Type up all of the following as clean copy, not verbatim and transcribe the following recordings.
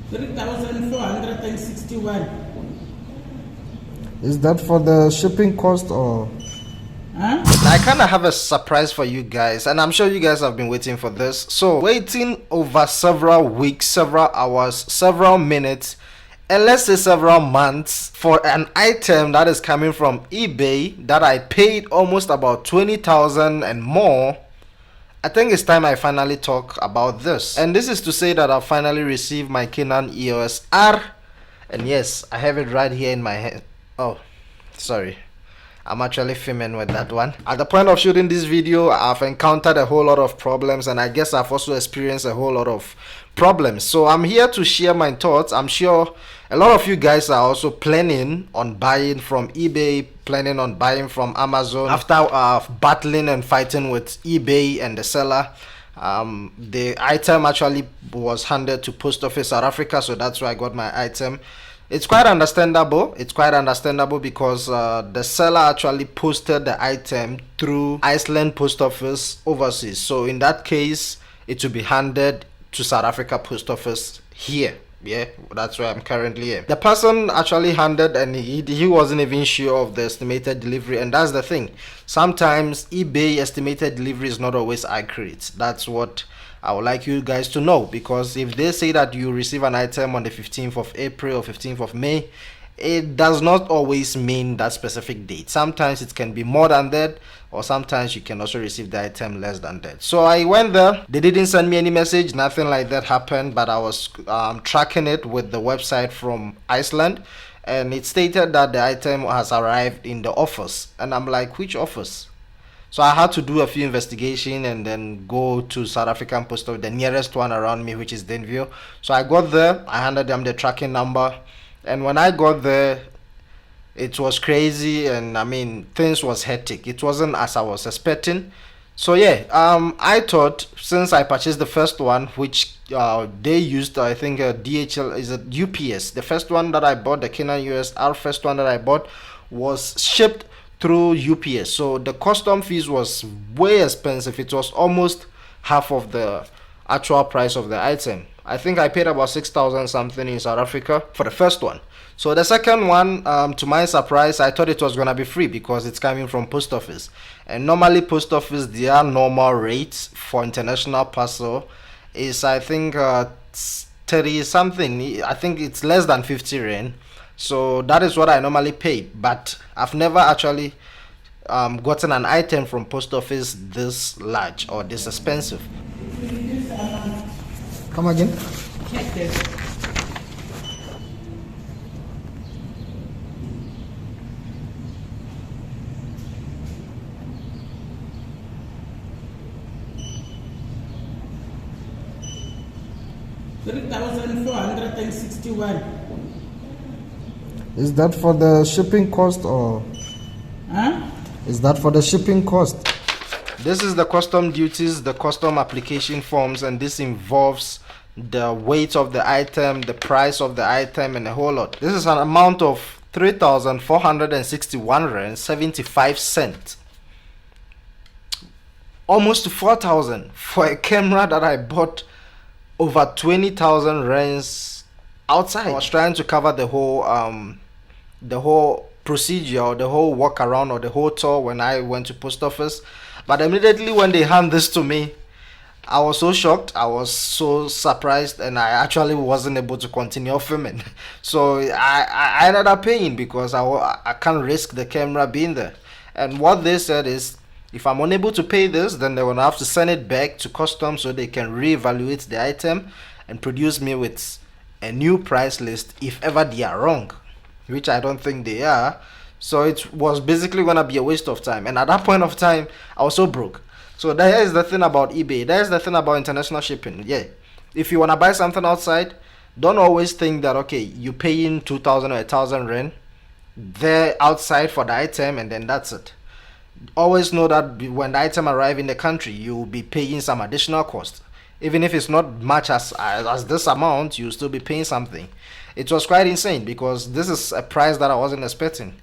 3,461. Is that for the shipping cost or? Huh? I kind of have a surprise for you guys, and I'm sure you guys have been waiting for this. So, waiting over several weeks, several hours, several minutes, and let's say several months for an item that is coming from eBay that I paid almost about 20,000 and more. I think it's time I finally talk about this. And this is to say that I finally received my Canon EOS R. And yes, I have it right here in my hand. Oh, sorry. I'm actually filming with that one. At the point of shooting this video, I've encountered a whole lot of problems, and I guess I've also experienced a whole lot of problems. So I'm here to share my thoughts. I'm sure a lot of you guys are also planning on buying from eBay, planning on buying from Amazon. After battling and fighting with eBay and the seller, the item actually was handed to Post Office South Africa, so that's where I got my item. It's quite understandable. It's quite understandable because the seller actually posted the item through Iceland Post Office overseas. So in that case, it will be handed to South Africa Post Office here. Yeah, that's where I'm currently here. The person actually handed, and he wasn't even sure of the estimated delivery, and that's the thing. Sometimes eBay estimated delivery is not always accurate. That's what I would like you guys to know, because if they say that you receive an item on the 15th of April or 15th of May, it does not always mean that specific date. Sometimes it can be more than that, or sometimes you can also receive the item less than that. So I went there. They didn't send me any message, nothing like that happened, but I was tracking it with the website from Iceland, and it stated that the item has arrived in the office, and I'm like, which office? So I had to do a few investigation and then go to South African Post Office, the nearest one around me, which is Denville. So I got there, I handed them the tracking number, and when I got there, it was crazy, and I mean, things was hectic. It wasn't as I was expecting. So yeah, I thought, since I purchased the first one, which they used, I think DHL, is it UPS? The first one that I bought, the Canon EOS R, first one that I bought, was shipped through UPS. So the custom fees was way expensive. It was almost half of the actual price of the item. I think I paid about 6,000 something in South Africa for the first one. So the second one, to my surprise, I thought it was gonna be free because it's coming from Post Office. And normally Post Office, their normal rates for international parcel is, I think, 30 something. I think it's less than 50 rand. So that is what I normally pay, but I've never actually gotten an item from Post Office this large or this expensive. Come again? Check this. $3,461. Is that for the shipping cost or? Huh? Is that for the shipping cost? This is the custom duties, the custom application forms, and this involves the weight of the item, the price of the item, and a whole lot. This is an amount of 3,461 rand 75 cents. Almost 4,000 for a camera that I bought over 20,000 rands outside. I was trying to cover the whole procedure, or the whole walk around, or the whole tour when I went to Post Office, but immediately when they hand this to me, I was so shocked, I was so surprised, and I actually wasn't able to continue filming. So I ended up paying because I can't risk the camera being there. And what they said is, if I'm unable to pay this, then they will have to send it back to customs so they can reevaluate the item and produce me with a new price list if ever they are wrong, which I don't think they are. So it was basically gonna be a waste of time, and at that point of time I was so broke. So there is the thing about eBay, there's the thing about international shipping. Yeah, if you want to buy something outside, don't always think that, okay, you pay in 2,000 or 1,000 rand there outside for the item and then that's it. Always know that when the item arrive in the country, you will be paying some additional cost. Even if it's not much as this amount, you'll still be paying something. It was quite insane because this is a price that I wasn't expecting.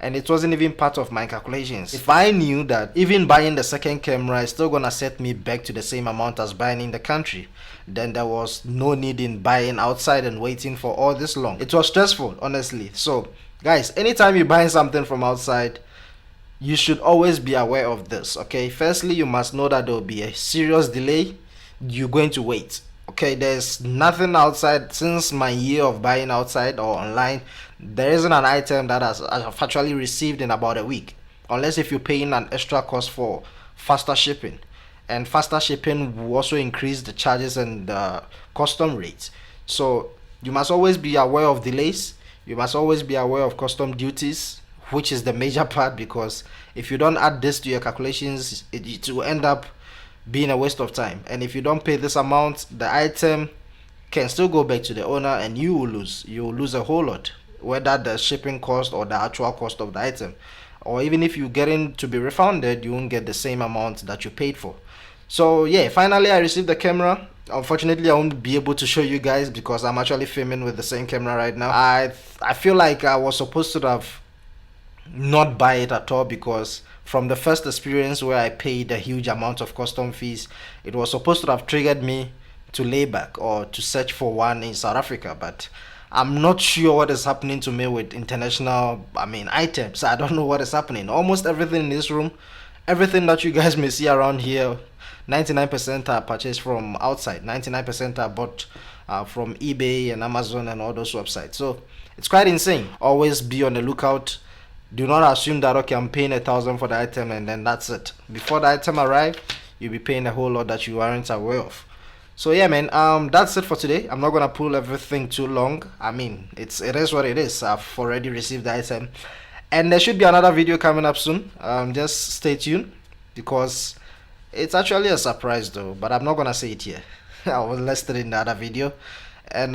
and it wasn't even part of my calculations. If I knew that even buying the second camera is still gonna set me back to the same amount as buying in the country, then there was no need in buying outside and waiting for all this long. It was stressful, honestly. So guys, anytime you're buying something from outside, you should always be aware of this. Okay, firstly, you must know that there will be a serious delay. You're going to wait. Okay, there's nothing outside. Since my year of buying outside or online, there isn't an item that I've actually received in about a week, unless if you're paying an extra cost for faster shipping, and faster shipping will also increase the charges and the custom rates. So you must always be aware of delays. You must always be aware of custom duties, which is the major part, because if you don't add this to your calculations, it will end up being a waste of time. And if you don't pay this amount, the item can still go back to the owner and you will lose a whole lot, whether the shipping cost or the actual cost of the item. Or even if you getting to be refunded, you won't get the same amount that you paid for. So yeah, finally I received the camera. Unfortunately, I won't be able to show you guys because I'm actually filming with the same camera right now. I feel like I was supposed to have not buy it at all, because from the first experience where I paid a huge amount of custom fees, it was supposed to have triggered me to lay back or to search for one in South Africa. But I'm not sure what is happening to me with international items. I don't know what is happening. Almost everything in this room, everything that you guys may see around here, 99% are purchased from outside. 99% are bought from eBay and Amazon and all those websites. So it's quite insane. Always be on the lookout. Do not assume that, okay, I'm paying 1,000 for the item and then that's it. Before the item arrives, you'll be paying a whole lot that you aren't aware of. So yeah, man, that's it for today. I'm not gonna pull everything too long. It is what it is. I've already received the item, and there should be another video coming up soon. Just stay tuned, because it's actually a surprise though, but I'm not gonna say it here. I will list it in the other video. And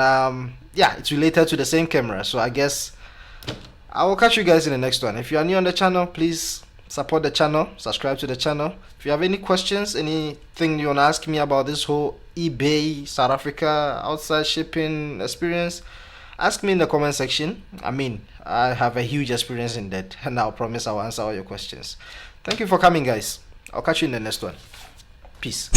yeah, it's related to the same camera, so I guess I will catch you guys in the next one. If you are new on the channel, please support the channel, subscribe to the channel. If you have any questions, anything you want to ask me about this whole eBay South Africa outside shipping experience, ask me in the comment section. I have a huge experience in that, and I'll promise I'll answer all your questions. Thank you for coming, guys. I'll catch you in the next one. Peace.